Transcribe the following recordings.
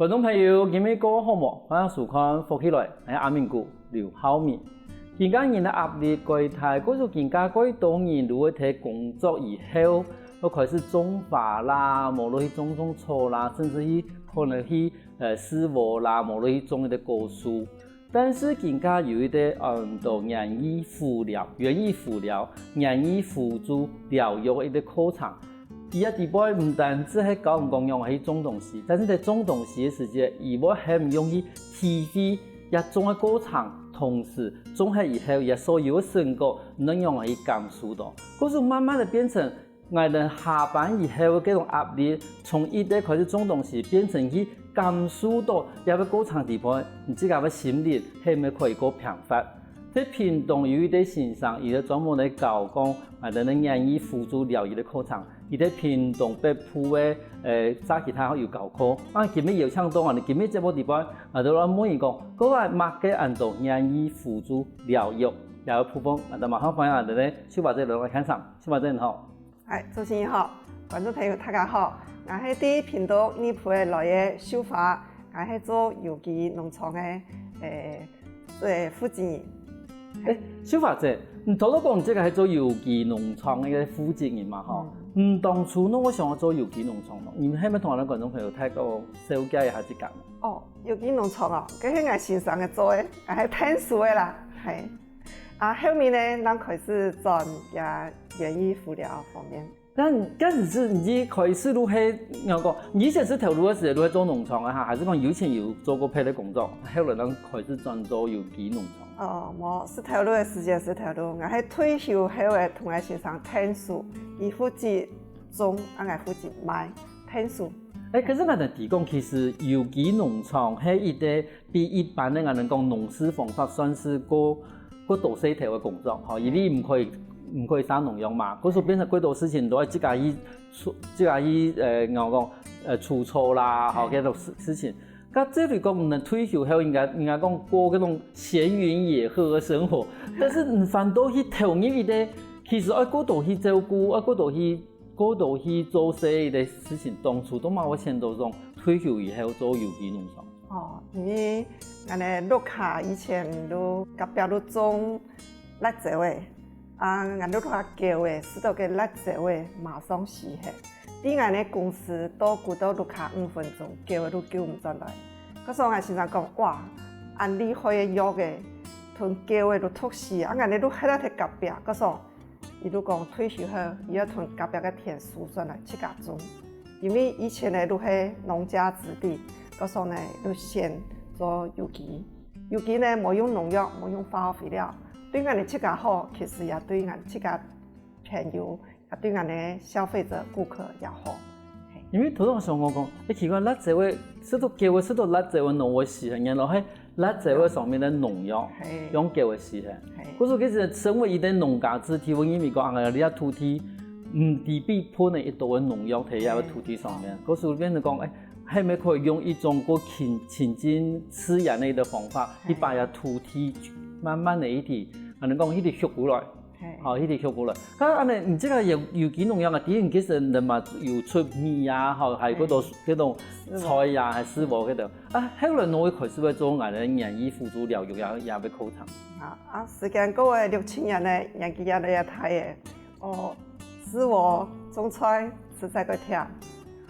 观众朋友，今日过好无？欢迎收看福起来，係阿明哥劉浩明。現家人嘅壓力過大，嗰種更加過多人如果睇工作以後，都開始種花啦，無論去種草啦，甚至於可能去施肥啦，無論去種一啲果樹。但是更加有一啲到園藝輔助療育一啲課程。伊個地方唔單止係教唔講用係種東西，但是在種東西嘅時節，伊我係唔用去體會也種嘅過程，同時種係以後也所有嘅成果能用去感受到，嗰種慢慢的變成我哋下班以後嘅嗰種壓力，從一啲開始種東西變成去感受到一個過程地方，唔知個心理係咪可以個平發？在屏東有一啲先生，伊咧專門嚟教講我哋嘅園藝輔助療育嘅課程。伊在屏東北部嘅早期他有教課，今日邀請到我哋今日這個地方，我哋來問伊講，嗰個乜嘅按照園藝輔助療育有部分，我哋馬上歡迎我哋咧小華姐來看場，小華姐你好。主持人好，觀眾朋友大家好，我係啲屏東二埔嘅來嘅小華，我係做有機農場嘅負責人。小華姐，你頭先講這個係做有機農場嘅負責人嘛？嗬。當初呢，我想要做有機農場咯。你們係咪同我哋觀眾朋友睇過紹介一下自己？有機農場啊，嗰係我先生嘅做嘅，我係聽書嘅啦，係。後面呢，咱開始轉也園藝輔療方面。但嗰陣時你開始都係我講，你以前是投入嘅時候都係做農場啊，還是講以前有做過別的工作？後來咱開始轉做有機農場。我是投入嘅時間是投入，我係退休後嘅同我先生聽書，伊負責種，我負責賣聽書。可是我哋提供其實有機農場係一個比一般的我哋講農事方法算是個多細條嘅工作，嗬，因為唔可以生農藥嘛，嗰時變成幾多事情都係自家去我講除草啦，嗬，幾多事情。咁這裡講唔能退休後應該講過嗰種閒雲野鶴嘅生活，但是唔反倒去投入一啲，其實嗰度去照顧，嗰度去做些嘅事情，當初都冇我想到種退休以後做有機農場。因為我哋綠卡以前都隔壁都種辣椒嘅，我哋綠卡叫嘅，使到個辣椒嘅馬上死去。啲我哋公司多顧到綠卡5分鐘，叫嘅都叫唔出來。嗰時候我先生講，哇，按厲害嘅藥嘅，同叫嘅都吐死，我哋都喺度睇隔壁。嗰時候伊都講退休後，伊要同隔壁嘅田疏出來自家種，因為以前咧都係農家子弟，嗰時候咧都先做有機，有機咧冇用農藥，冇用化學肥料，對我哋自家好，其實也對我哋自家朋友，也對我哋消費者顧客也好。因為頭先我想我講，你奇怪辣椒嘅，使到叫嘅使到辣椒嘅農會死，然後喺辣椒嘅上面嘅農藥用叫嘅死嘅。嗰時其實身為一啲農家子弟，我因為講你一土地唔地必噴一道嘅農藥喺個土地上面，嗰時變成講，係咪可以用一種個親近自然嘅方法，去把個土地慢慢地一啲，我哋講一啲吸過來。一啲吸過來。咁唔知個有機農藥啊？啲人其實人嘛有出米啊，係嗰度菜啊，係師傅嗰度。後來我開始會做我哋園藝輔助療育也嘅課程。時間過咗6、7年咧，人家也嚟睇嘅。師傅種菜實在個甜。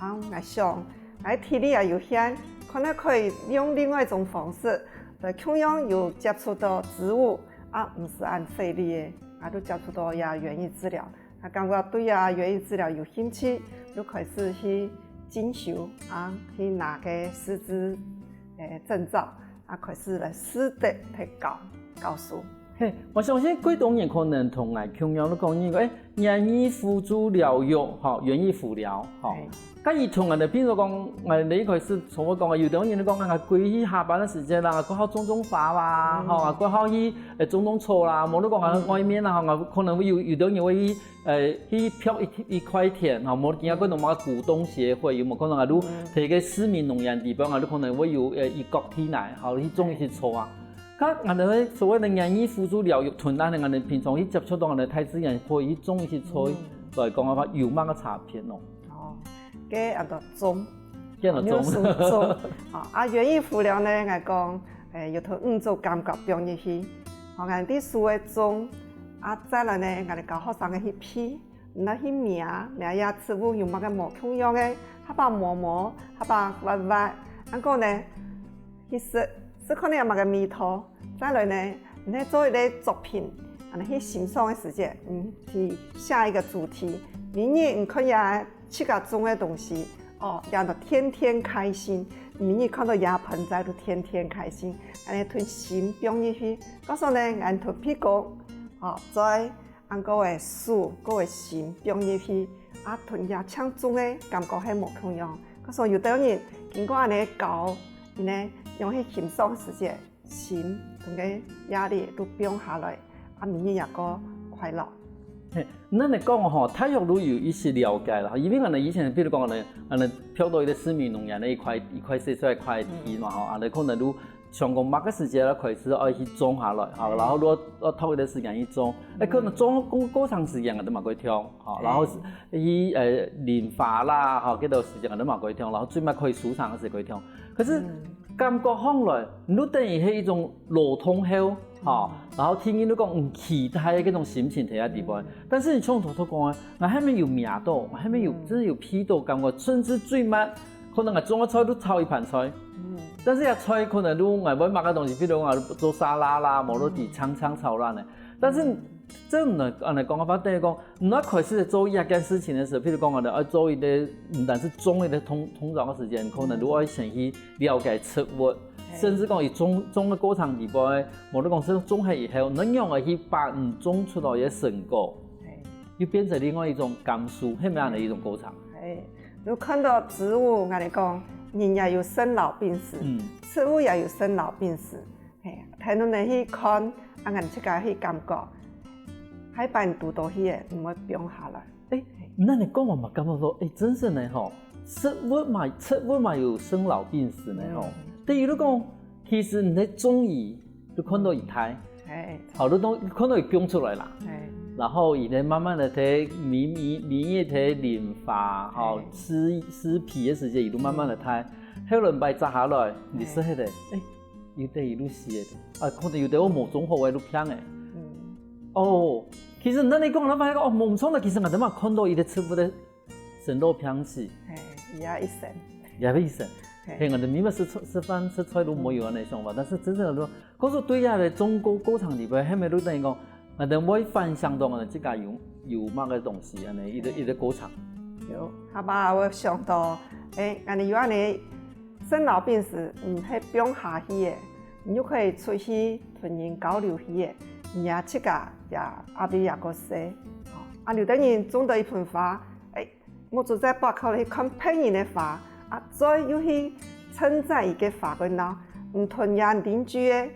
我想，我體力也有限，可能可以用另外一種方式，同樣有接觸到植物，唔是按費力嘅。都接觸到園藝治療，感覺對園藝治療有興趣，就開始去進修，去拿個師資證照，開始來實地去教書。我相信幾多人可能同我同樣都講呢個園藝輔助療育，園藝輔療，咁而同人哋邊度講，你開始從我講有啲人都講歸去下班嘅時間啦，過後種花啦，過後去種草啦，冇得講外面啦，可能會有啲人會去漂一塊田，冇見嗰度乜股東協會，有冇可能都睇個市民農園地方，都可能會有一角體內，去種一些草啊。咁我哋所謂嘅園藝輔助療育團，我哋平常去接觸到我哋大自然，可以種一些菜，來講嘅話有乜個差別咯？嘅種见到中，中，园艺辅料呢，我讲，有头5种感觉放入去，我啲树的种，再来呢，我哋教学生嘅去批，那去名呀植物用乜嘅模孔样嘅，下把磨，下把挖，個呢，去識可能有乜嘅味道，再來呢，你做一個作品，你去欣賞嘅時間，去下一個主題，明年你可以7個種嘅東西，讓到天天開心，明年看到椰盆栽都天天開心，你吞心放入去，嗰時呢，你吞屁股，再按個個樹，個個心放入去，吞椰搶種嘅感覺係冇同樣，嗰時有啲人經過你教，呢用去欣賞世界，心同個壓力都放下來，明年也個快樂。那你講吼，體育都有一些了解啦，因為我哋以前，比如講我哋飄到一個市民農園一塊細出來塊地嘛吼，你可能都上個某個時間咧開始愛去種下來，然後攞拖一個時間去種，可能種過長時間我都嘛可以聽，然後去淋花啦，幾多時間我都嘛可以聽，然後最尾可以舒暢嘅時可以聽，可是感覺上來，你都等於係一種路通後。然後天天都講期待嘅嗰種心情睇下地方，但是你從頭講我係咪有命到，我係咪有真係有批到感覺，甚至最慢可能我種嘅菜都炒一盤菜，但是菜可能都我買買個東西，比如我做沙拉啦，冇落地炒炒爛嘅，但是這唔係講嘅話，等於講你開始做一件事情嘅時候，譬如講我哋要做一啲唔單是種一啲通常嘅時間，可能都要先去了解植物。甚至講，伊種嘅過程地步咧，無論講是種下以後，能用嚟去把種出來嘅成果，又變成另外一種感受，係咪樣嘅一種過程？你看到植物，我哋講，人也有生老病死，植物也有生老病死，睇到你去看，我哋自己去感覺，喺把人讀到去嘅，唔會變下來。那你講我嘛感覺說，真是呢吼，植物嘛有生老病死呢吼。第二，你講，其實你喺種伊，你看到伊胎，好多東看到伊變出來啦，然後伊咧慢慢的睇綿葉睇淋花，撕皮嘅時間，伊都慢慢的胎，後來擺摘下來，你說迄個，有啲伊都死嘅，可能有啲我冇種好嘅都偏嘅，其實那你講，我發現冇錯啦，其實我哋嘛看到伊嘅植物嘅生老病死，也一生，也一生。我哋明白吃飯吃菜都冇有安尼想法，但是真正嚟講，嗰個對下嘅種過程裏邊，係咪都等於講，我哋每分享到我哋自家有乜嘅東西，安尼一個過程。有，係嘛？我想到，我哋有安尼生老病死，唔係變下去嘅，你就可以出去同人交流去嘅，也自家也阿邊也個寫，有啲人種到一盆花，我就在背後去看別人嘅花。再又去稱讚伊個花個腦，唔同人鄰居嘅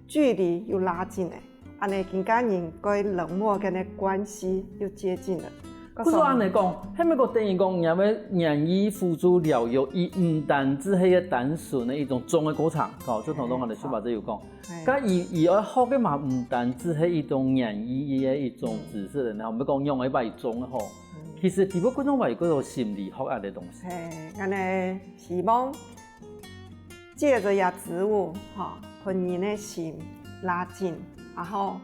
距離又拉近咧，安尼更加人個冷漠嘅呢關係又接近了。不是安尼講，係咪個等於講，因為園藝輔助療育，伊唔單止係一個單純嘅一種種嘅過程，就同我哋書法者有講，咁伊要學嘅嘛，唔單止係一種園藝嘅一種知識咧，然後唔係講用嚟把伊種嘅好。其實只不過嗰種係嗰種心理學下嘅東西。我哋希望借着呀植物，和人的心拉近，然後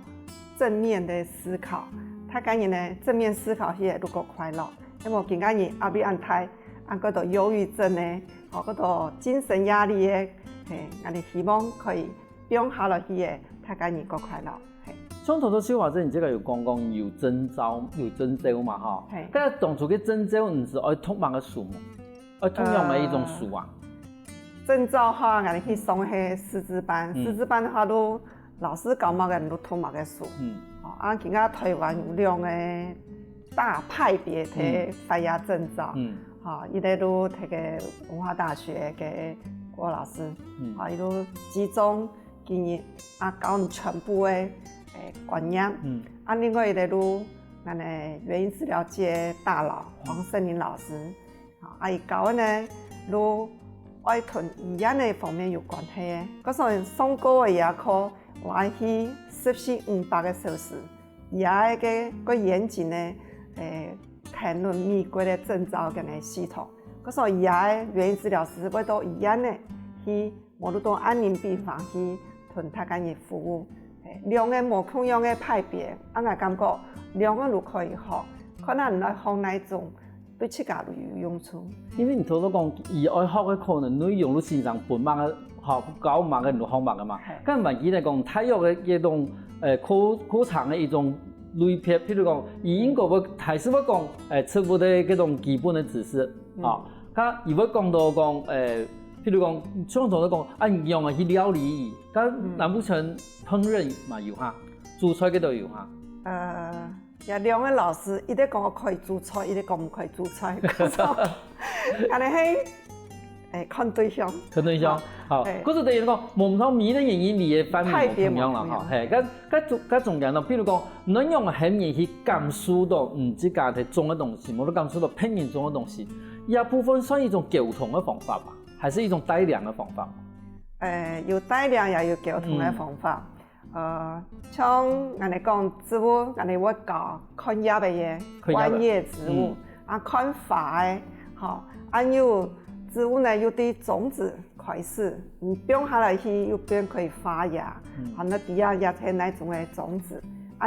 正面的思考。睇緊人呢正面思考些都夠快樂。因為見緊人阿比安泰，嗰度憂鬱症呢，嗰度精神壓力嘅，我哋希望可以變下落去嘅，睇緊人夠快樂。像頭先小華姐，你即個有講有徵召嘛，哈？但係當初嘅徵召唔是愛通乜嘅樹木，愛通用嘅一種樹啊。徵召話，我哋去上去師資班，師資班嘅話都老師教乜嘅人都通乜嘅樹。而家台灣有兩個大派別嘅發芽徵召，一個都睇嘅文化大學嘅郭老師，伊都集中建議教你全部嘅。觀念，另外一個都我哋園藝治療界大佬黃勝林老師，伊教呢都愛同語言呢方面有關係嘅。嗰時上過嘅也課，我去1400個小時，也個嚴謹呢談論美國嘅徵召嘅呢系統。嗰所以嘅园艺治疗师要到医院咧去，无论到安宁病房去，同他家己服务。量嘅无同样嘅派别，我感觉量嘅就可以好，可能来放那种对自家有用处。因为你头都讲，伊爱学嘅可能内容都身上本mạng嘅學9碼嘅6項碼嘅嘛，咁文件嚟講，體育嘅一種課程嘅一種類別，譬如講，伊應該會還是會講初步嘅嗰種基本嘅知識，啊，咁如果講到講譬如講，像頭都講，按用去料理，咁難不成烹飪嘛有嚇，煮菜嘅都有嚇。有兩個老師，一啲講可以煮菜，一啲講唔可以煮菜，安尼係看對象。看對象，好，嗰個第二個唔同米嘅原因，你嘅反面唔同樣啦，嚇，係，咁重要咯。譬如講，你用很容易去感受到自家嘅種嘅東西，冇得感受到拼命種嘅東西，一部分算一種溝通嘅方法吧，還是一種帶量嘅方法？有帶量也有溝通嘅方法。像我哋講植物，我哋會教看葉嘅嘢，觀葉植物，看花嘅，嚇，有植物呢有啲種子開始，你種下來去又變可以發芽，那底下也係那種嘅種子，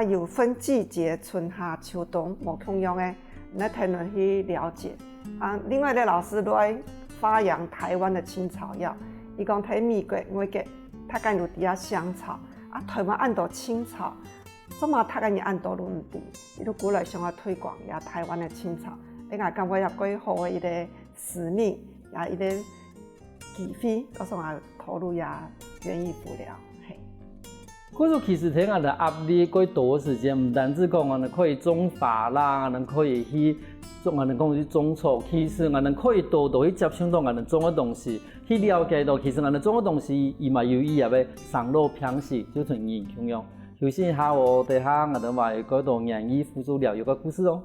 有分季節，春夏秋冬，無同樣嘅，你才能去了解。另外咧，老師都愛發揚台灣嘅青草藥，伊講睇美國、外國，他講有底下香草。台灣按到青草，怎麼他講你按到都唔對，伊都鼓勵想要推廣也台灣的青草，你講感覺也幾好嘅一個使命，也一個機會，告訴我投入也園藝輔療。嗰個其實睇我哋壓力幾多嘅時間，唔單止講我哋可以種花啦，我哋可以去種，我哋講去種草，其實我哋可以多去接觸到我哋種嘅東西，去了解到其實我哋種嘅東西，伊嘛有伊嘅上路平時，就同人同樣。休息一下，我哋下我哋話嗰度園藝輔助療有個故事哦。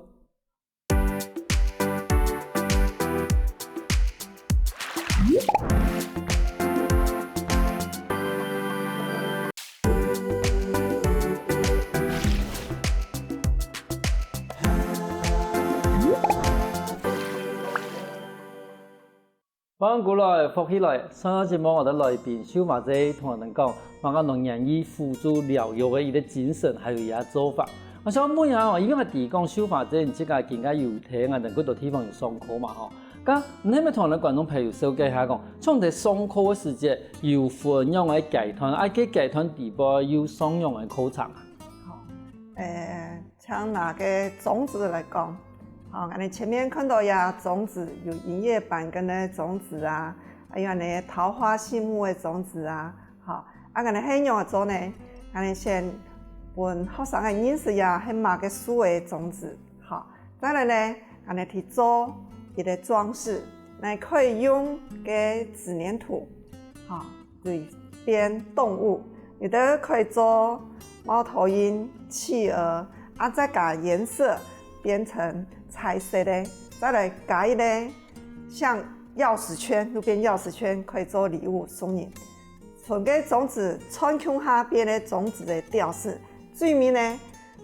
翻過來，復起來。上一節目我哋來賓小馬姐同我哋講，我哋園藝輔助療育嘅一個精神，還有伊個做法。我想問下哦，因為我哋講小馬姐，你即個更加有聽我哋嗰度地方有上課嘛吼。咁你係咪同我哋觀眾朋友紹介下講，從哋上課嘅時節有分樣嘅階段，喺階段地步有雙樣嘅課程啊？好，像那個種子來講。好，我哋前面看到呀，種子有銀葉板根的種子啊，還有呢桃花心木的種子啊，好，我哋係用嚟做呢，我哋先揾學生嘅認識呀，係買個樹的種子，好，再來呢，我哋去做一個裝飾，你可以用個紙黏土，好，對編動物，有的可以做貓頭鷹、企鵝，再加顏色編成彩色的，再來加一個像鑰匙圈，路邊鑰匙圈可以做禮物送人。從個種子穿孔下邊的種子的吊飾，最面呢，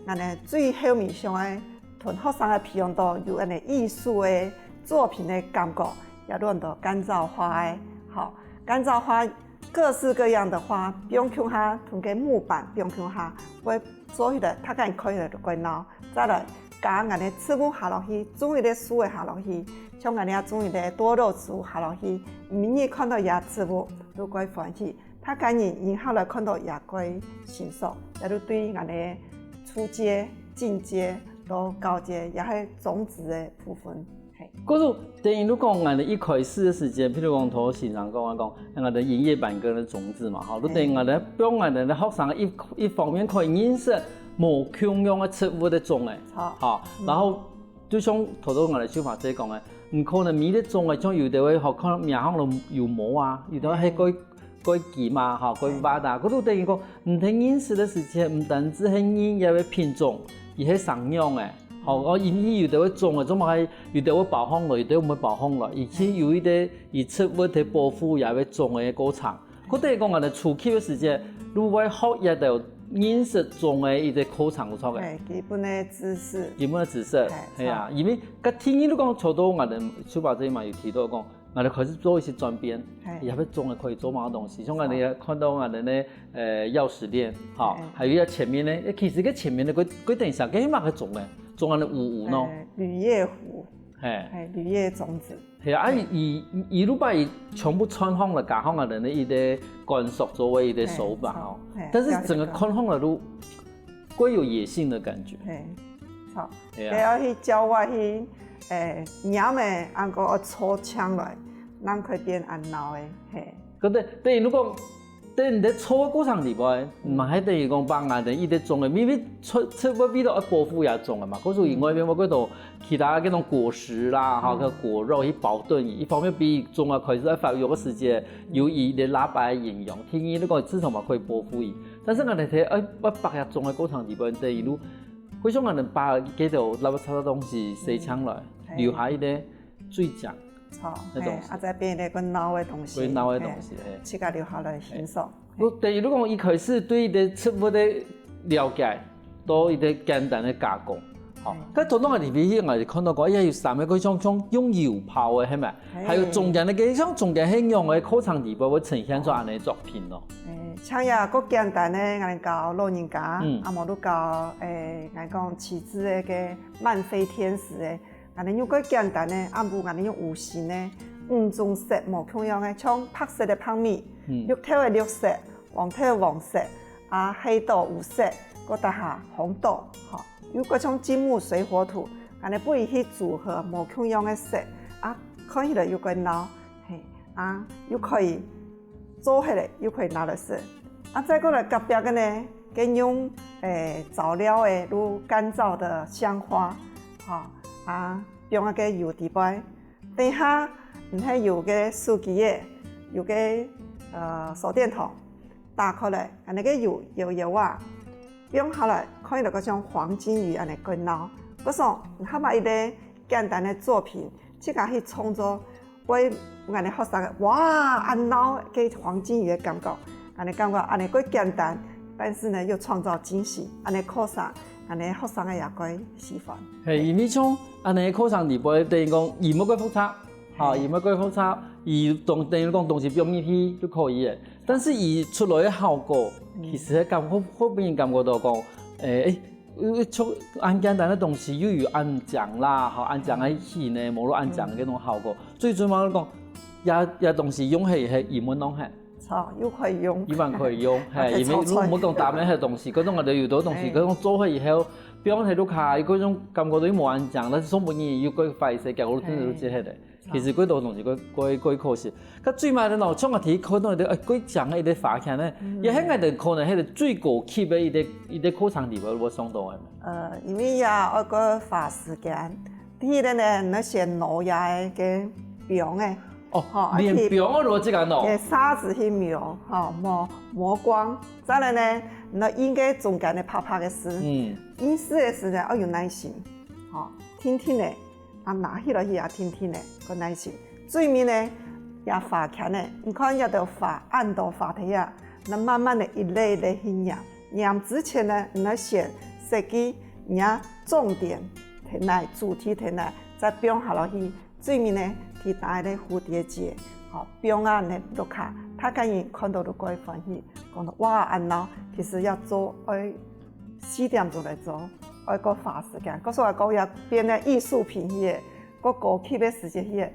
我哋最後面上嘅同學生嘅培養到有一個藝術嘅作品的感覺，也論到乾燥花嘅，好，乾燥花各式各樣的花，邊孔下同個木板邊孔下會做起來，它可以可以來個鬧，再來。加我哋植物下落去，種一啲樹嘅下落去，像我哋種一啲多肉植物下落去，明日看到也植物都幾歡喜，他今年以後來看到也幾欣賞，也都對我哋初階、進階到高階也係種子嘅部分。嗰種等於如果我哋一開始嘅時間，譬如講頭先上講我哋銀葉板根嘅種子嘛，好，都等於我哋幫我哋學生一方面可以認識。無同樣嘅植物的種嘅，好，然後就像頭先我哋小馬姐講嘅，唔可能每啲種嘅，像有啲會學可能名行度有毛啊，有啲係改劍啊，嚇改挖啊，嗰度等於講唔聽認識嘅時間，唔單止係ren一個品種，而係生養嘅，好，我有啲會種嘅，總係有啲會保護落，有啲唔會保護落，而且有一啲以植物嘅保護也會種嘅過程，嗰啲講我哋初期嘅時間，如果學一道。认识中的一个课程有错嘅。基本的知识。基本的知识，系啊，因为甲天意都讲，初到我哋小白仔嘛有提到讲，我哋开始做一些转变，也要种的可以做某东西，像我哋看到我哋呢钥匙链，哈，还有前面呢，其实个前面的佢等下佢嘛去种嘅，种我哋糊喏，铝叶糊，铝叶种子。系啊，伊如把伊全部穿好了，加好我哋呢一个管束作为一个手把哦，但是整个看好了都归有野性的感觉。好，佢要去教我去，鸟的按个搓枪来，咱可以变按闹的，嘿。咁等于如果等你在搓的过程里边，嘛还等于讲帮人哋伊在种的，因为搓不比到一保护也种的嘛，嗰属于外面我嗰度其他嗰种果实啦，哈个果肉去保顿，一方面比种啊开始在发育个时间有伊的拉白营养，天意那个至少嘛可以保护伊，但是我哋睇白日种的过程里边，等于如非常人把几条垃圾的东西洗抢来，留下一啲水浆。那东西，再变一个老的东西，老的东西，自家留下来欣赏。等于如果一开始对伊的食物的了解，到伊的简单的加工，好，咁同样嘅里边，我哋看到过，伊有三个像用油泡嘅，系咪？还有中间嘅像中间係用嘅课程里边會呈現出安尼作品咯。像也個簡單嘅，我哋教老人家，啊無都教我講起子嘅個慢飛天使嘅。我哋用個簡單嘅，啊無我哋用五行嘅5種色無同樣嘅，像白色嘅白米，綠頭嘅綠色，黃頭嘅黃色，啊黑豆五色，個搭下紅豆，嚇，有個種金木水火土，我哋不如去組合無同樣嘅色，啊看起來又個鬧，嘿，啊又可以做起來，又可以拿來食，啊再過來隔壁個呢，跟用早料嘅如乾燥的香花，嚇。啊，用一個油底杯，底下唔係有個手機嘅，有個手電筒，打開來，安尼個油啊，用好來，可以嚟個像黃金魚安尼滾撈，嗰種佢把一個簡單嘅作品，即個去創作，我安尼學生嘅，哇，安撈嘅黃金魚嘅感覺，安尼感覺安尼個簡單，但是呢又創造驚喜，安尼課上。安尼學生嘅也該喜歡。係因為像安尼課程裡邊，等於講伊冇幾複雜，嚇，伊冇幾複雜，伊等於講東西表面去就可以嘅。但是伊出來嘅效果，其實感覺會俾人感覺到講，出按簡單嘅東西又有按醬啦，嚇，按醬喺起呢，冇咗按醬嘅嗰種效果。最主要講，也東西用起係伊冇弄起。又可以用，依然可以用，係，因為如果冇講打咩嘅東西，嗰種我哋遇到東西，嗰種做開以後，比方睇到卡，嗰種感覺到冇按醬，但是總本意要佢快些，結果真係都接起嚟。其實嗰道東西佢可惜。咁最尾咧，嗱，像我睇可能啲佢醬嘅啲發現咧，也係我哋可能係個最高級嘅一啲課程裡邊會上到嘅。因為有個花時間，第二呢，那些農業嘅病嘅。哦，連表我都即個弄。沙子去描，磨光。再來呢，那應該中間的拍嘅事，演示嘅時呢，要有耐心，聽的，啊拿起來去也聽的，個耐心。最面呢，也發開呢，你看一道發，按道發題啊，那慢慢的一類一類去釀。釀之前呢，你要先設計釀重點，睇來主題睇來，再標下落去，最面呢。其他的蝴蝶結，表啊呢都卡，他可以看到都可以歡喜，講到哇安鬧，其實要做4點鐘來做，個花時間，嗰時話講要變咧藝術品嘢，個高級嘅時間嘢，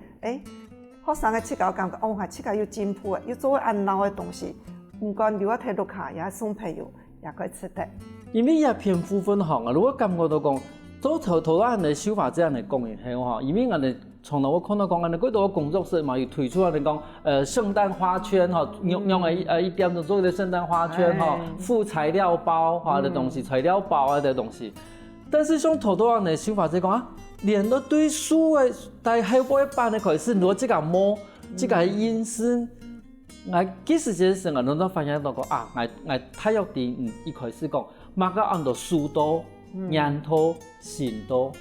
學生嘅設計感覺，係設計要進步嘅，要做安鬧嘅東西，唔管留一睇都卡，也送朋友，也可以吃得。因為也偏富分行啊，如果感覺到講，做頭人嘅手法這樣嚟講嘅係話，因為我哋。從來我看到講，安尼幾多工作室嘛，有推出安尼講，聖誕花圈哈，用1點鐘做嘅聖誕花圈哈，附材料包哈的東西，材料包啊的東西。但是像頭多人嘅手法即講啊，連到對書嘅，但係後一班嘅開始攞這個模，這個印式，我幾時這時我都發現到講啊，我睇有啲一開始講，馬個按到書多、顏多、線多。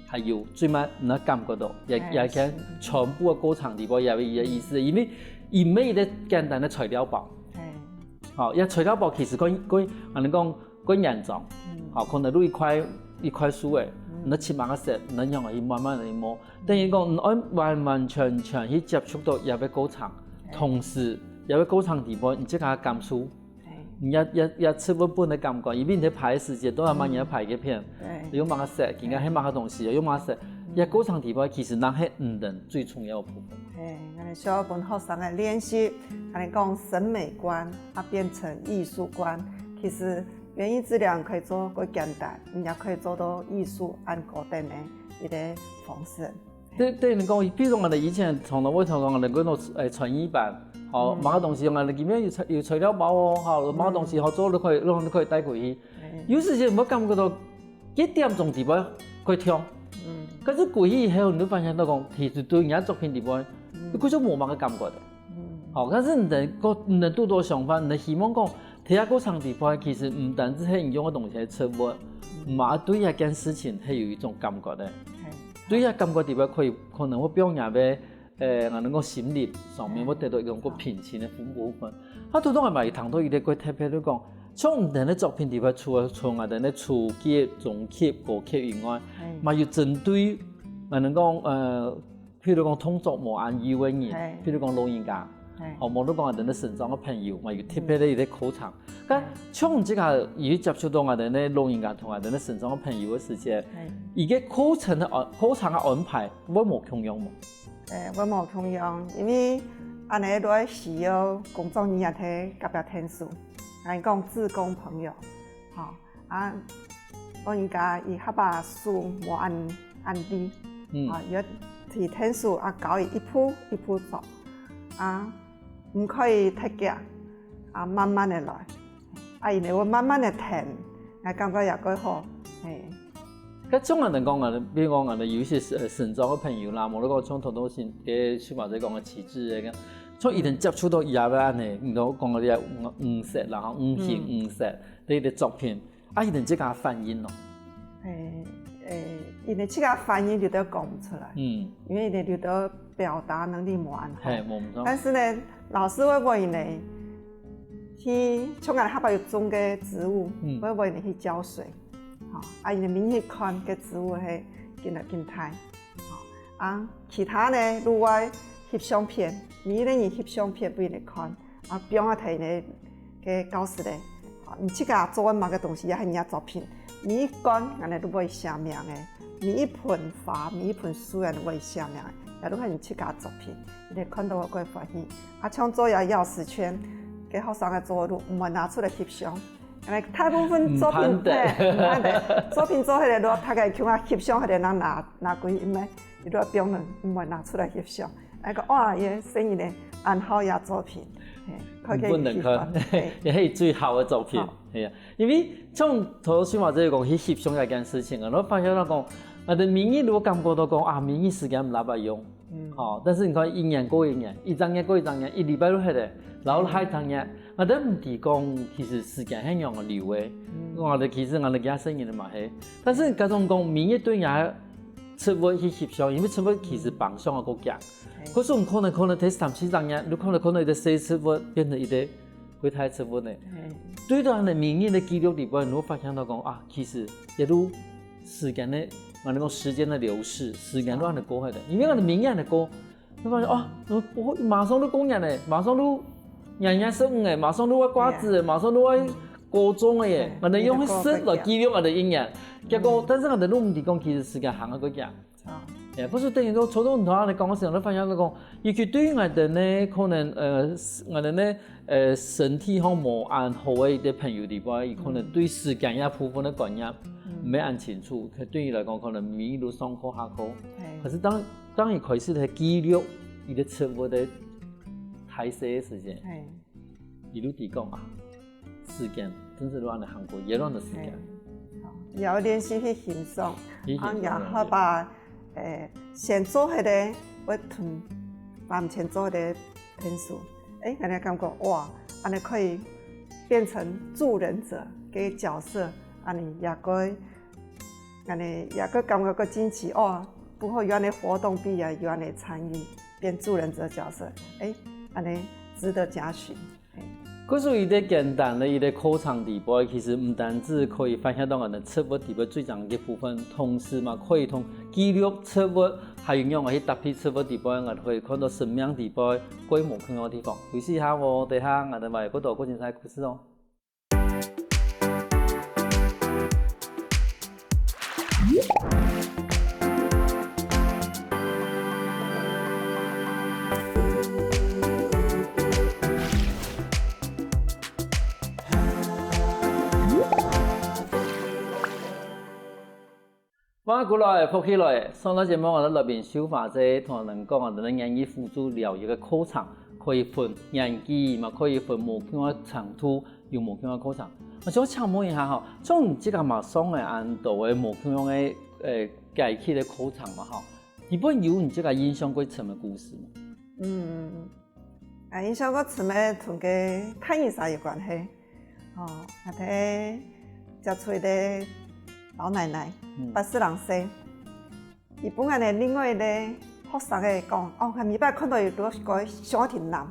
還有最尾你感覺到，也看全部嘅過程裡邊也有意思，因為伊每一個簡單的材料包，好，也吹了包其实安尼讲更严重，好，可能你一块书诶，你切慢个食，你用去慢慢去摸，等于讲唔按完完全全去接触到也要高层，同时也要高层地步，你即个感受。也吃不本的感觉，因为你在排时间都係慢嘢排嘅片，用慢個食，見解喺慢個東西，用慢食，也過程地方其實那係唔能最重要嘅部分。我哋需要本學生嘅練習，我哋講審美觀，變成藝術觀。其實園藝治療可以做個簡單，你也可以做到藝術按固定嘅一個方式。對你講，比如我哋以前從來會同我哋嗰度傳藝班。好，某個東西用嚟見面要材料包哦，好，某個東西好做你可以帶過去。有時就冇感覺到幾點鐘地方可以跳，可是過去以後你發現到講，其實對人家作品地方，你嗰種冇乜個感覺的。好，但是你多多想法，你希望講睇下嗰場地方，其實唔單止係你用嘅東西係出物，嘛對一件事情係有一種感覺的。對一感覺地方可能會表現嘅。我能夠心理上面，我得到一種個平靜嘅部分。啊，都係咪談到一啲個特別嚟講，從唔同嘅作品地方，除我哋嘅初級、中級、高級以外，嘛要針對我能講譬如講通俗無按要嘅人，譬如講老人家，哦，冇得講我哋嘅成長嘅朋友，嘛要特別嘅一啲課程。咁從即個要接觸到我哋嘅老人家同我哋嘅成長嘅朋友嘅時間，而家課程嘅安排，我冇共用冇。我冇同樣，因為安尼都係需要工作人員去夾表天數，係講志工朋友，老人家伊較把書冇按理，要提天數教伊一步一步做，唔可以太急，慢慢的來，伊會慢慢的停，我感覺也幾好，咁種人嚟講啊，比如講我哋有些成長嘅朋友啦，無論講從頭到先嘅書話者講嘅旗幟嘅，從以前接觸到而家嘅安尼，唔到講嗰啲五色然後五形五色呢啲作品，以前即個反應咯。因為即個反應你都講唔出來，因為你都表達能力冇安好。但是呢，老師會為你去從我哋學校有種嘅植物，會為你去澆水。因為明顯看嘅植物係見來見睇，其他呢，如果翕相片，每個人翕相片俾你看，表下睇你嘅教師咧，你即個做緊某個東西，也係人家作品，每一竿人哋都會寫名嘅，每一盆花、每一盆樹人都會寫名嘅，也都係你即個作品，你哋看到我會歡喜。像做下鑰匙圈，嘅學生嘅做都唔會拿出來翕相。大部分作品作品做起來都，大概叫我翕相，佢哋人拿過去，因為伊都表人唔會拿出來翕相。哇，伊生意咧按好也作品，佢嘅喜歡，也係最好嘅作品，係啊。因為從頭先話即係講去翕相一件事情啊，我發現到講，我哋民意如果感覺到講民意時間唔拉用，但是你看一年過一年，一張年過一張年，一禮拜都係咧，然後下一張年。我哋唔係講其實時間係用嘅流嘅，我哋其實我哋家生意嘅嘛係，但是嗰種講民意對人出物去翕相，因為出物其實綁上嘅國家，可是我們可能睇3-4張年，你可能一個細出物變成一個會太出物咧。對到人哋民意嘅記錄裡邊，你會發現到講其實一路時間咧，我哋講時間嘅流逝，時間都係過去嘅，因為我哋民意係過，你發現我馬上都工人咧，馬上都。人人食嘅，馬上都會瓜子嘅，馬上都會高中嘅嘢，我哋用去食來記錄我哋營養。結果，但是我哋都唔係講其實時間行一個樣。不是等於講，初中唔同我哋講嘅時候，你發現到講，尤其對於我哋咧，可能我哋咧身體好無安好嘅一啲朋友嚟講，可能對時間一部分嘅觀念唔係按清楚。佢對於嚟講，可能每一路上課下課，可是當佢開始去記錄佢哋食物嘅。太細嘅時間，一路地講時間真係讓你行過一段嘅時間。要練習去欣賞，然後把先做嗰啲會囤，把前做嗰啲天數，人哋感覺哇，安尼可以變成助人者嘅角色，安尼也個感覺個驚奇哦，不過原來活動必要原來參與變助人者角色，安尼值得嘉許。嗰所以啲簡單嘅一個口腔地位，其實唔單止可以反映到我哋食物地位最重要嘅部分，同時嘛可以同記錄食物，還有用去搭配食物地位，我哋可以看到生命地位規模更多地方。休息下我等下我哋咪嗰度嗰陣才開始咯。翻過來，復起來。上個節目我哋裏邊消化者同人講，我哋嘅言語輔助療愈嘅口腔可以分年紀，嘛可以分無菌嘅長度，有無菌嘅口腔。我想請問一下吼，像你這個嘛上嘅安度嘅無菌嘅解決嘅口腔嘛吼，你本有你這個影響過什麼故事嗎？影響過什麼同個吞咽啥有關係？我睇接觸的老奶奶，80多歲，伊本來呢另外呢學生嘅講，我禮拜看到有個小婷男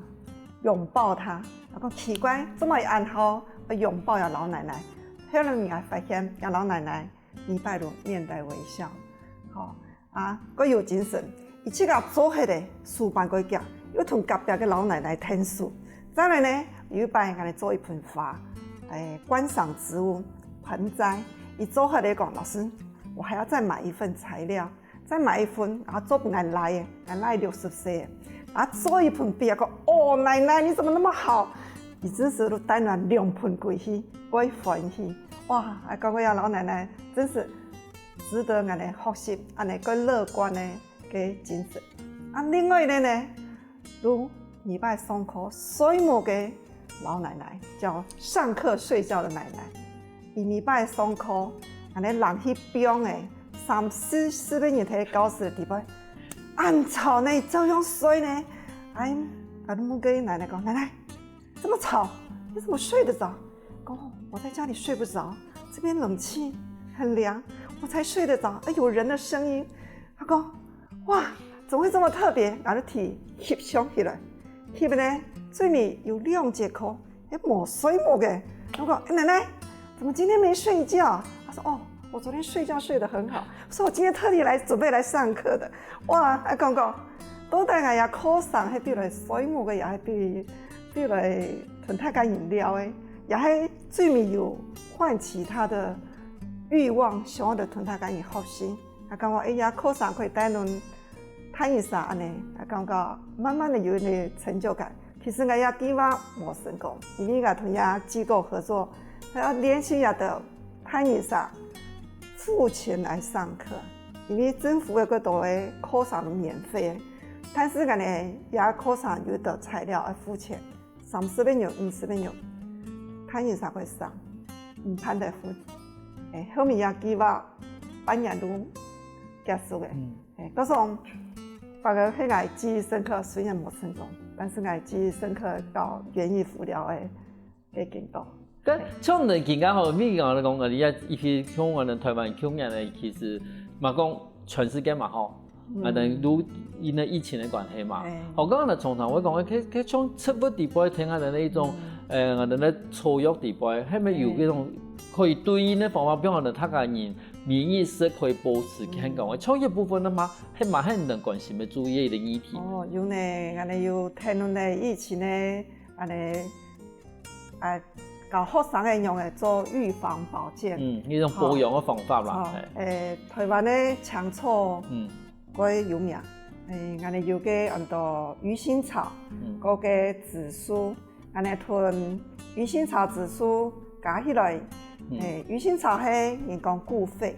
擁抱他，我講奇怪，這麼暗號要擁抱呀老奶奶，後來人家發現呀老奶奶禮拜六面帶微笑，佢有精神，伊即個做起嚟書辦個夾，又同隔壁嘅老奶奶聽書，再來呢有一擺我哋做一盆花，觀賞植物盆栽。伊做好嚟講，老師，我還要再買一份材料，再買一份，然後做俺奶60歲，然後做一盆別個，哦，奶奶你怎麼那麼好？伊真是都帶了2盆過去，我歡喜，哇！講我呀老奶奶真是值得俺哋學習，俺哋個樂觀嘅精神。另外呢，如禮拜上課睡夢嘅老奶奶，叫上課睡覺的奶奶。伊禮拜上課，安尼人去標誒，3、4年睇教室地方，暗吵呢，照樣睡呢。我們跟奶奶講，奶奶，這麼吵，你怎麼睡得着？講我在家裡睡不着，這邊冷氣很涼，我才睡得着。有人的聲音。他講，哇，怎麼會這麼特別？我就提翕相起來，翕呢，最尾有2節課，冇睡冇嘅。我講，奶奶。怎麼今天沒睡覺？他說：哦，我昨天睡覺睡得很好。我說我今天特地準備來上課的。哇，講講，到底我呀課上係比來水母嘅，也係比來吞太乾飲料嘅，也係最尾有喚起他的慾望，想要的吞太乾飲學習。他講我哎呀課上可以帶論吞一下呢，他講講慢慢的有呢成就感。其實我呀計劃冇成功，因為我同呀機構合作。要連續要的潘醫生付錢來上課，因為政府有個多的課上免費，但是個呢也課上有的材料要付錢，30蚊用，50蚊用，潘醫生會上，唔潘得付。後面也計劃半年都結束嘅，嗰種反而係我記憶深刻，雖然冇成功，但是我記憶深刻到願意付了嘅經過。但像你見間學，咪講嚟講，我哋一批香港人、台灣香港人其實嘛講全世界嘛好，我哋都因為疫情嘅關係嘛。我剛剛從頭我講，佢從食物地位聽下哋呢一種我哋咧錯藥地位，係咪有嗰種可以對應嘅方法，俾我哋他個人免疫力可以保持健康嘅？創業部分啊嘛，係嘛係人關心嘅注意嘅議題。有呢，我哋有聽到呢疫情呢，我哋教學生嘅用嚟做預防保健，呢種保養嘅方法啦。台灣嘅香草，佢有名。我哋有嘅很多魚腥草，嗰個紫蘇，我哋吞魚腥草、紫蘇加起來，魚腥草係人講固肺，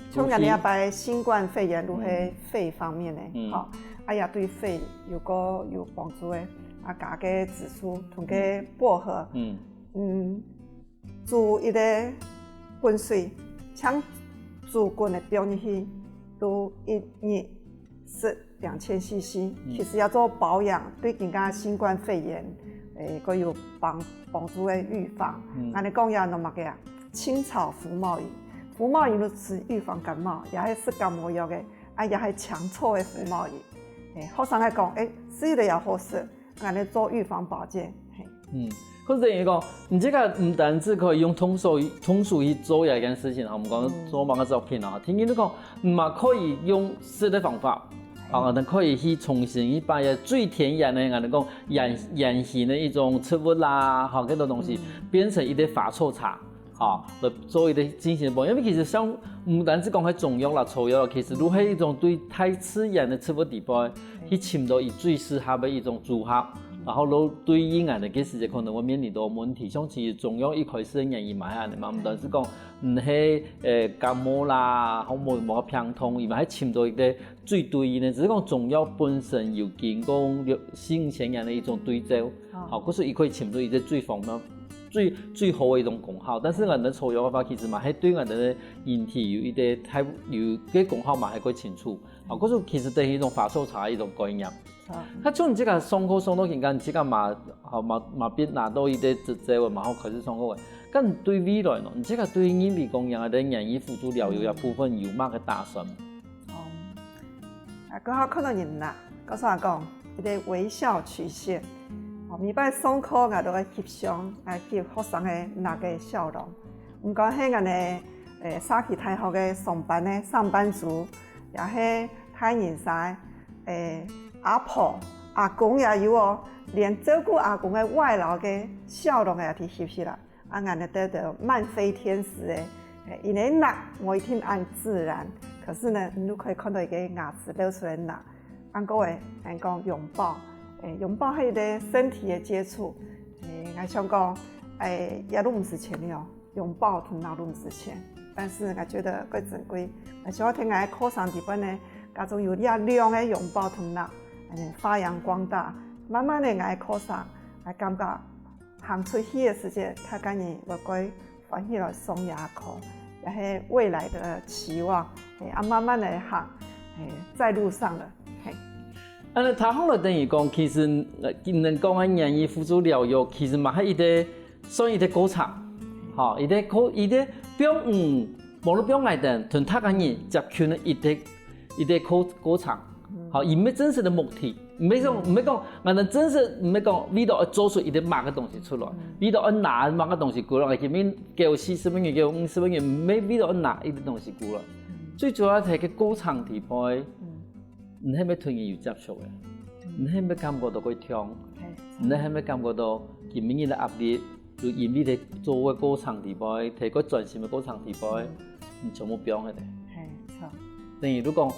像我哋一擺新冠肺炎都係肺方面嘅，哎呀對肺有幫助嘅，加個紫蘇同個薄荷。煮一個滾水，將煮滾的丟進去，都1日是2000 cc。其實要做保養，對人家新冠肺炎，佢有幫助嘅預防。我哋講呀，儂乜嘅青草服貿魚，服貿魚都是預防感冒，也係食感冒藥嘅，也係香草嘅服貿魚。學生嚟講，食咗又好食，我哋做預防保健。可是等于讲，你这个唔单止可以用通俗去做一件事情，哈，我们讲做某个作品啊，听见你讲，嘛可以用新的方法，啊，你可以去重新去把最天然的，我哋讲原形的一种植物啦，哈，嗰种东西变成一啲发臭茶。啊，来做一啲进行保养，因为其实像唔单止讲喺中药啦、草药啦，其实都係一種對太自然的植物地方去尋到伊最適合的一種組合，然後都對應人嘅時節可能會面臨到問題，像其實中藥一開始嘅原因嘛係安尼嘛，唔單止講唔係感冒啦，好冇病痛，而係尋到一個最對應嘅，只是講中藥本身有經過新鮮人嘅一種對照，好，嗰時伊可以尋到一個最方便。最好的一種功效，但是我哋草藥嘅話，其實嘛係對我哋嘅人體有一啲太有嘅功效嘛係可以清楚。啊，嗰種其實係一種發臭茶嘅一種概念。佢將你這個上課上到現間，這個嘛變拿到一啲執照，嘛好開始上課嘅。咁對未來呢？你這個對人力供應啊，對人醫輔助療養嘅部分有乜嘅打算？嗰下看到人啦，嗰時話講一個微笑曲線。每擺上課，我都會翕相，來翕學生嘅那個笑容。唔過喺我哋沙溪大學嘅上班嘅上班族，也係太認晒阿婆、阿公也有哦，連照顧阿公嘅外勞嘅笑容也去翕起來。啊，我哋得到慢飛天使嘅，因為那我一定按自然，可是呢，你都可以看到一個牙齒露出來那，按各位人講擁抱。擁抱係一個身體的接觸，我想講，也都唔是錢了，擁抱同那都唔是錢，但是我覺得幾珍貴。而且我聽我課上裡邊呢，各種有力量的擁抱同那，發揚光大。慢慢的我課上，我感覺行出去的世界，他感覺我該歡喜來上牙課，也係未來的期望。慢慢的行，在路上了。他後來等於講，其實能講嘅人醫輔助療養，其實嘛係一個算一個過程，嚇，一個表無論表外的同他個人接觸的一個過程，嚇，而唔係真實的目的，唔係講，我哋真實唔係講為咗做出一啲乜嘅東西出來，為咗拿乜嘅東西過來，前面叫40蚊元，叫50蚊元，唔係為咗拿一啲東西過來，最主要係個過程地方。你係咪同人有接觸嘅？你係咪感覺到佢痛？你係咪感覺到前面嘅壓力？就因為你做嘅過程地方，睇個專心嘅過程地方，你全部表喺度。係錯。等於如講，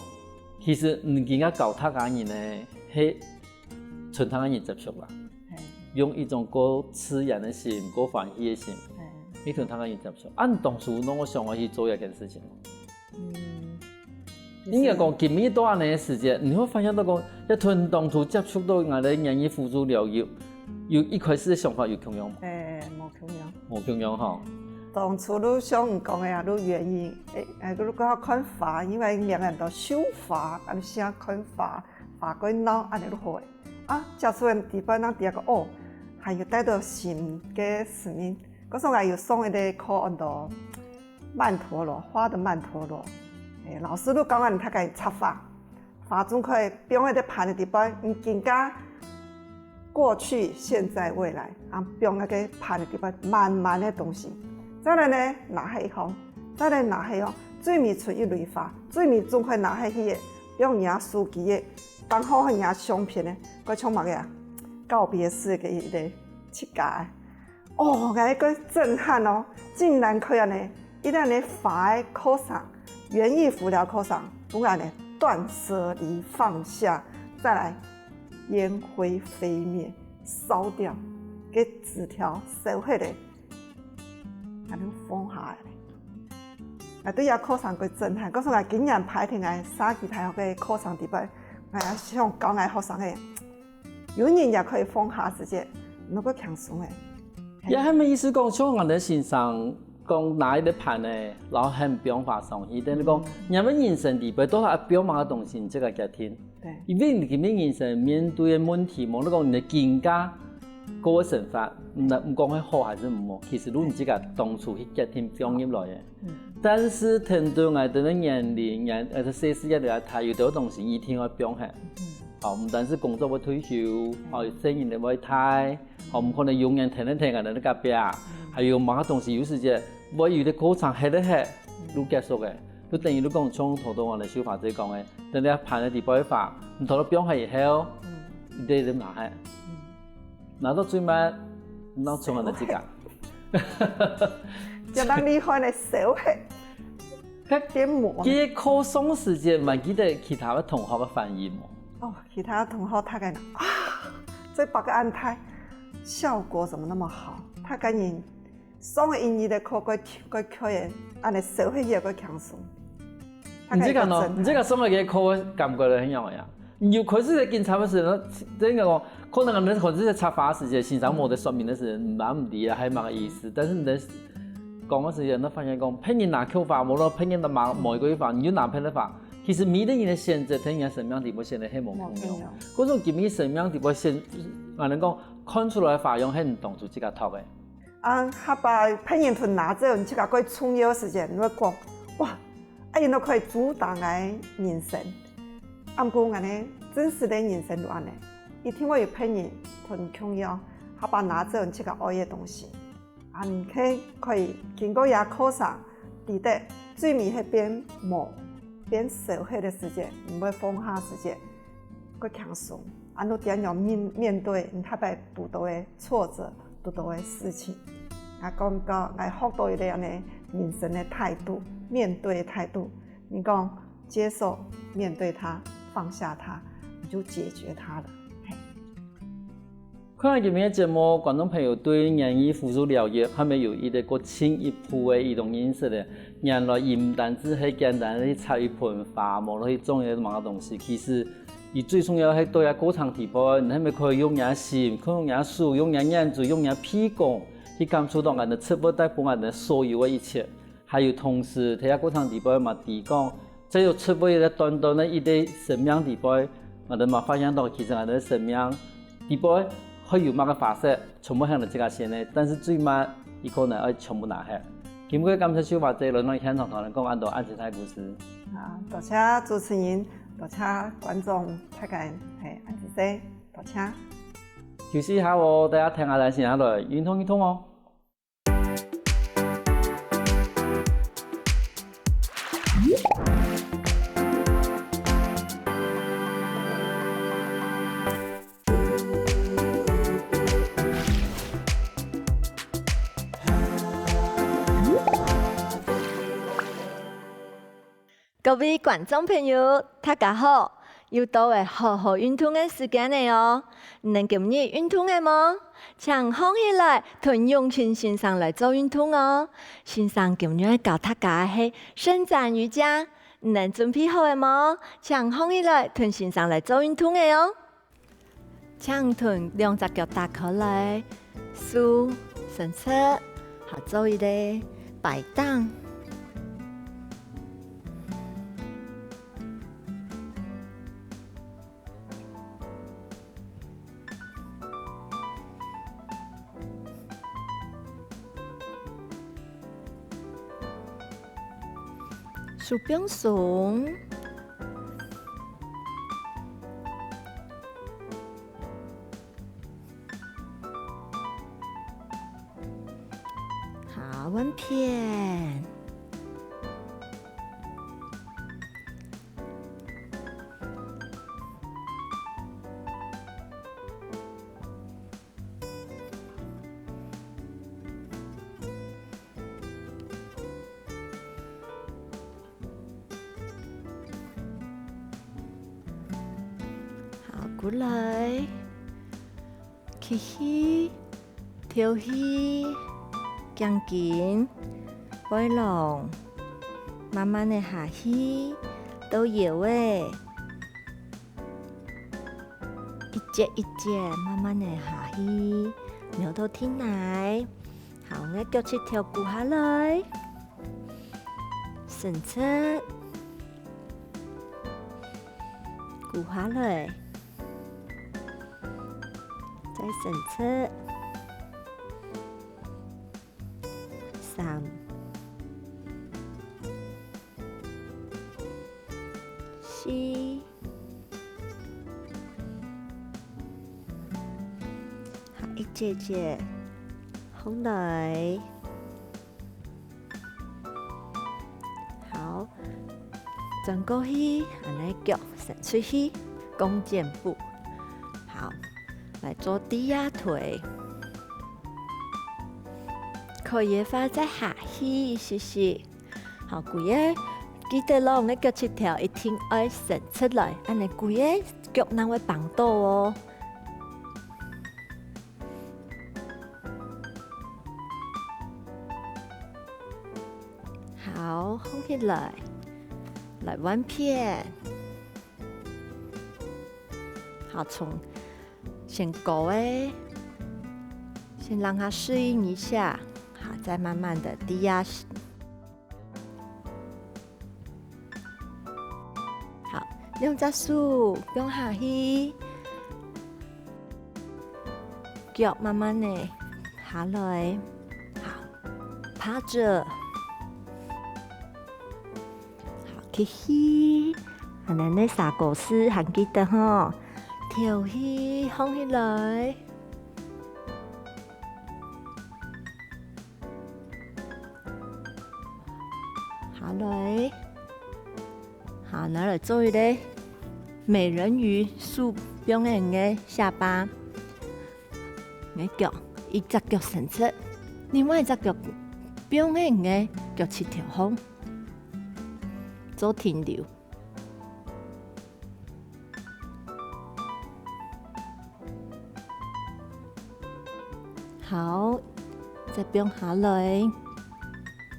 其實你而家教他嘅人呢，係從他嘅人接觸啦。用一種過自然嘅心、過歡喜嘅心，你同他嘅人接觸。按當初我想我去做一件事情。應該講，今年多年嘅時間，你會發現到講，一同當初接觸到我哋人醫輔助療養，有一開始嘅想法有同樣嗎？冇同樣嚇。當初都想唔講嘅，都願意如果看法，因為兩人都修法，啊，先看法過腦，安尼都好啊，接觸嘅地方，咱第一個哦，還有帶到新嘅使命。嗰時我有送一個課案到曼陀羅，花的曼陀羅。老師都講我哋睇佢插法中可以變喺啲盤嘅地方，唔更加過去、現在、未來，啊，變喺個盤嘅地方，慢慢嘅東西。再來呢，拿起後，再來拿起哦，最尾出一類法，最尾仲可以拿起去嘅，用人書記嘅，當好人相片咧，佢充滿嘅告別式嘅一個設計。哦，我一個震撼哦，竟然可以呢，一旦你法喺課上。園藝輔療課上，不然呢斷捨離放下，再來煙灰飛滅，燒掉，給紙條燒起來，還能放下來。啊，對呀，課上個震撼，嗰時我竟然排停喺沙溪大學嘅課上地方，我想教我學生嘅，有人也可以放下自己，那個輕鬆嘅。也係咪意思講，像我哋先生？講拿一啲盤咧，然後很表化上去，但係講人們人生裡邊都係表達嘅東西，這個家庭。對。因為你哋人生面對嘅問題，無論講你嘅境界、個生活，唔講係好還是唔好，其實都唔知個當初去家庭養入來嘅。但是聽到我哋嘅年齡，或者40一嚟，他有啲東西一定要表現。唔單止工作要退休，生意要睇，唔可能永遠停喺你隔壁，還有某個東西有時間，我有啲歌場喺都結束嘅，都等於你講從頭到我哋小法子講嘅，等你排喺地方發，唔頭到表係以後，你點拿係？拿到最尾，拿從我哋自家。就當你看你小氣，點忙？佢課鬆時間，唔記得其他嘅同學嘅反應冇？其他同學他講這8個安排效果怎麼那麼好？他竟然鬆嘅英語的課佢嘅，安尼小氣嘢佢強鬆。唔知個鬆嘅課感覺係點樣呀？要佢是檢查嘅時候，真係講可能你可能係插花時間，現場冇得說明嘅時候，唔啱唔啲啊，係乜個意思？但是你講嘅時候，你發現講拼音拿扣法，冇咯拼音的某一個法，你就拿拼的法，其實每個人的選擇，睇人什麼樣地步選擇係冇重要。嗰種檢驗什麼樣地步選，我能講看出來法用係唔同做這個套嘅。他把拼音圖拿走，你這個佢重要嘅時間，你會講哇，人都可以阻擋我人生。不過我呢，真實的人生就安尼，一聽我有拼音很重要，他把拿走你這個愛嘅東西，你可以經過也考察，記得最尾係變冇變社會的時間，唔會放下時間，佢輕鬆，都點樣面對你特別遇到嘅挫折，遇到嘅事情，我感覺我學到一啲人人生嘅態度，面對嘅態度，你講接受面對它。放下它，你就解決它了。看下今日節目，觀眾朋友對英語輔助了解，係咪有一啲個進一步嘅一種認識咧？原來唔單止係簡單去插一盆花，冇去種一啲乜東西，其實而最重要係對下歌唱地步，你係咪可以用眼心，可以用眼手，用眼眼嘴，用眼屁股去感觸到我哋出不帶半我哋所有嘅一切，還有同時睇下歌唱地步嘛，地講。只有出背嘅短短嘅一啲生命地步，我哋嘛發現到其實我哋生命地步可以有乜個發射，全部向到自家先咧。但是最慢，伊可能要全部拿下。今日感謝小華姐來到現場同人講安到安全台故事。多謝主持人，多謝觀眾，大家係安全台，多謝。休息一下喎，大家聽下先下來，運動哦。各位觀眾朋友，大家好！又到了好好運動的時間了哦。你今日運動了嗎？請放起來，同永清先生來做運動哦。先生今日教大家係伸展瑜伽，你準備好了嗎？請放起來，同先生來做運動的哦。請同兩隻腳打開來，手伸出，好做一個擺盪。手變鬆，好穩片，過來，起起，跳起，降緊，背龍，慢慢的下去，到腰尾，一節一節，慢慢的下去，扭到天來，好，我腳趾頭骨下來，伸出，骨下來。再伸出3、4、姐姐，好来，好，转过去，安尼脚伸出去，弓箭步。好，来做低压腿，可以发再下去一些些。好，规个记得咯，我们脚趾头一定要伸出来，安尼规个脚哪会绑到哦。好，放起来，来弯片。好，从先高诶，先让它适应一下，好，再慢慢的低压。好，两只手放下去，脚慢慢的下来，好，趴着。起起，安尼咧三个式还记得吼？跳起，放起来，下来，好，拿来做一个美人鱼竖表演的下巴，你脚一只脚伸出，另外一只脚表演的脚趾头放。做停留，好，再放下来，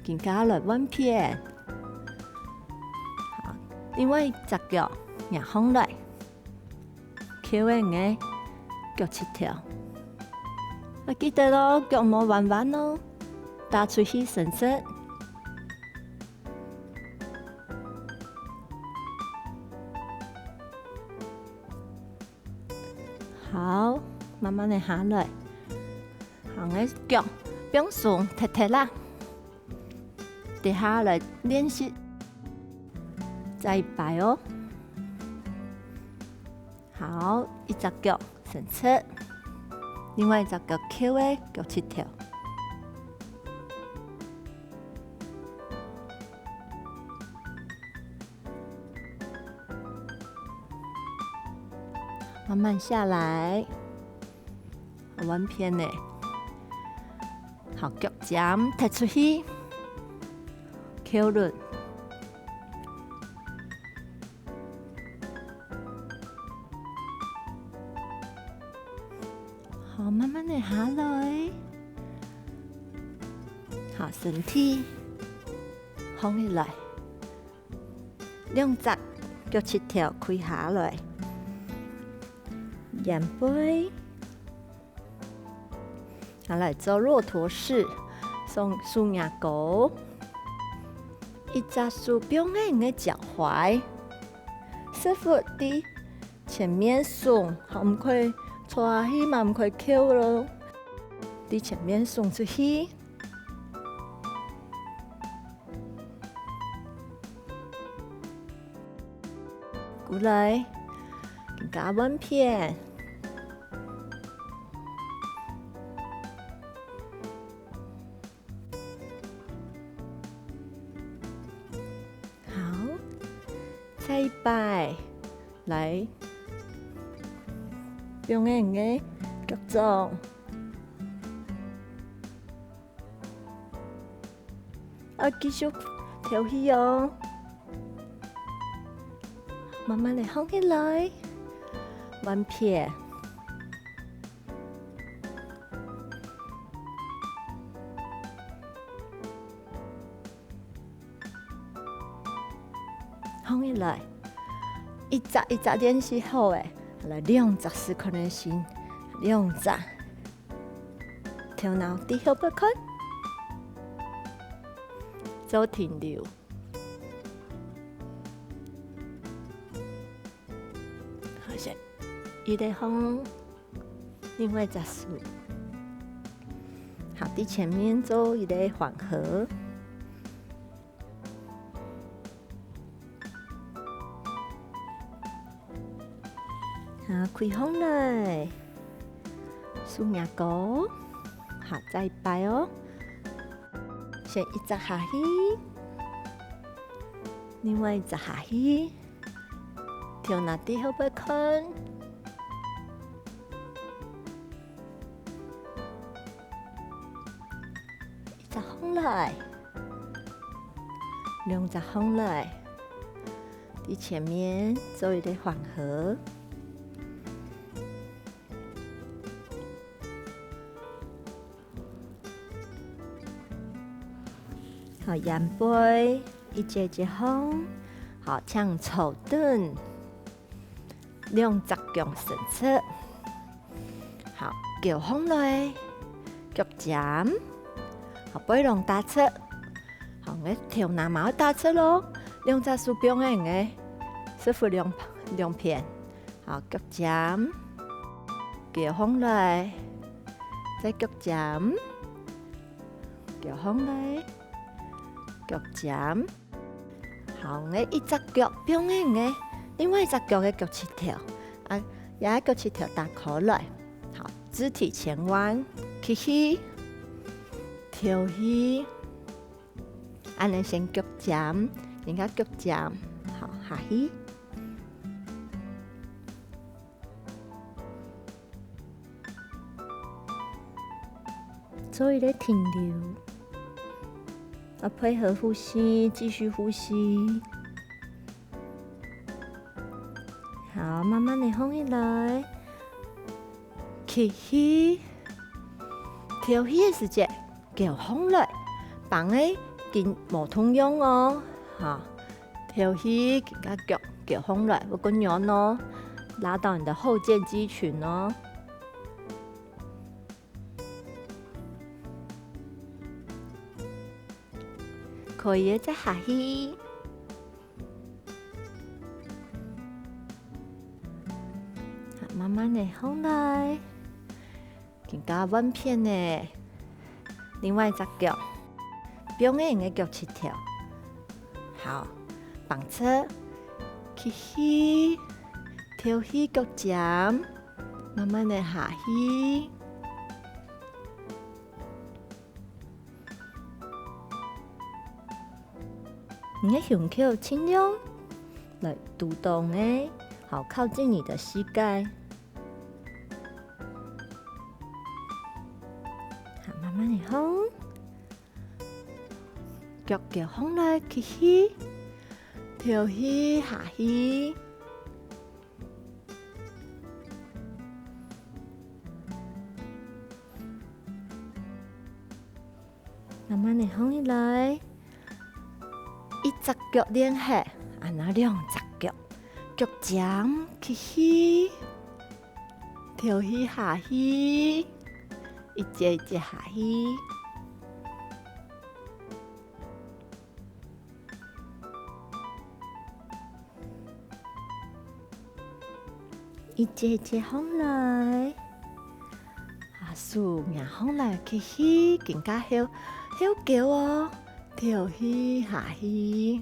更加来弯片，好，另外一只脚也放来，翘的个脚趾头，啊记得咯，脚毛弯弯咯，打出去伸出。好，慢慢的下来，行个脚放松，踢踢啦，跌下来练习，再一摆哦。好，一只脚伸出，另外一只脚翘的脚趾头。慢慢下来，弯片呢，好，脚尖踢出去，翘轮，好，慢慢的下来，好，身体放起来，两只脚趾头开下来。仰背，好，来做骆驼式，双牙狗，一只手表演的脚踝，师傅的前面送，好，唔可以坐下去嘛，唔可以翘咯，的前面送出去，过来，更加弯片。再一摆，来表演嘅脚掌，继续跳起哦，慢慢地放起来，弯片，放起来，一只一只练习好诶，来两只是可能性，两只，头脑低后不看，做停留，好像一个放，另外一只手，好，伫前面做一个缓和。好，开放来，数牙膏，好，再一摆哦。先一只下去，另外一只下去，调哪底好不看？一只放来，两只放来，伫前面做一个缓和。好，盐杯一节一放，好，像草墩，两只脚伸出，好，脚放来，脚尖，好，背龙打出，好，我调拿毛打出咯，两只手柄的，师傅两片，好，脚尖，脚放来，再脚尖，脚放来。脚尖，好，我一只脚表演嘅，另外一只脚嘅脚趾头，也脚趾头打开来，好，肢体前弯，起，跳起，安尼先脚尖，人家脚尖，好，下去，做一个停留。配合呼吸，继续呼吸。好，慢慢的放起来，起，跳起的时间，脚放来，放喺跟无同样哦。好，跳起，跟脚放来，不滚摇哦，拉到你的后肩肌群哦。可以再下去，慢慢的放来，更加稳片的。另外一只脚，表演的脚趾头，好，放出，起，跳起脚尖，慢慢的下去。你的胸口尽量来蠕动诶，好，靠近你的膝盖，好，慢慢的放，脚放来，起，跳起，下去，慢慢的放起来。一只脚连起，那两只脚，脚尖起，跳起下去，一节一节下去，一节一节放来，数命放来起，更加好叫哦。跳起下去，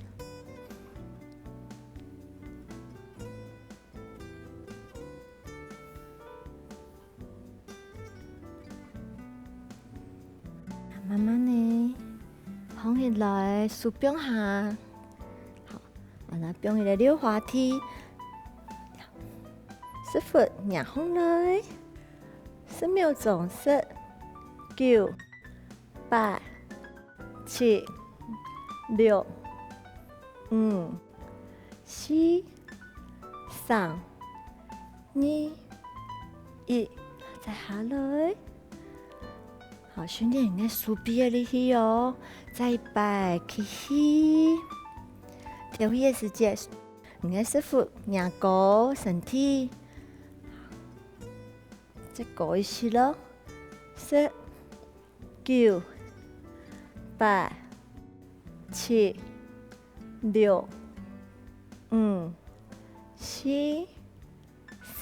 慢慢的放起来，手柄下，好，那柄一个溜滑梯，师傅让放来，10秒钟，10、9、8、7、6、5、4、3、2、1，再下来。好，训练你的手臂的力气哦。再一摆起，跳起的时间，你的师傅仰高身体，再高一些咯。10、9、8、7、6、5、4、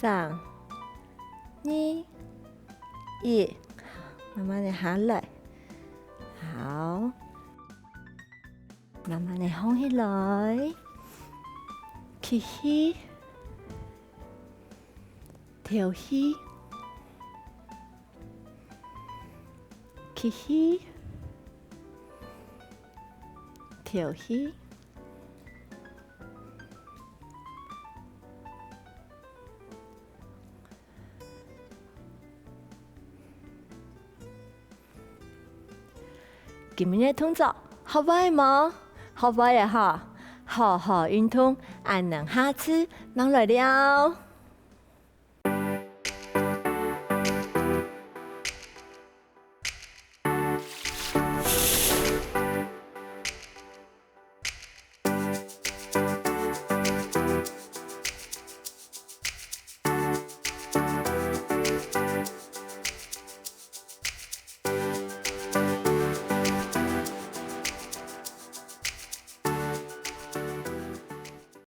3、2、1，慢慢的下来，好，慢慢的放起来，起，跳起，吸气，调气。今日嘅动作学会冇？学会嘅哈，好好运动，俺能下次忙来了。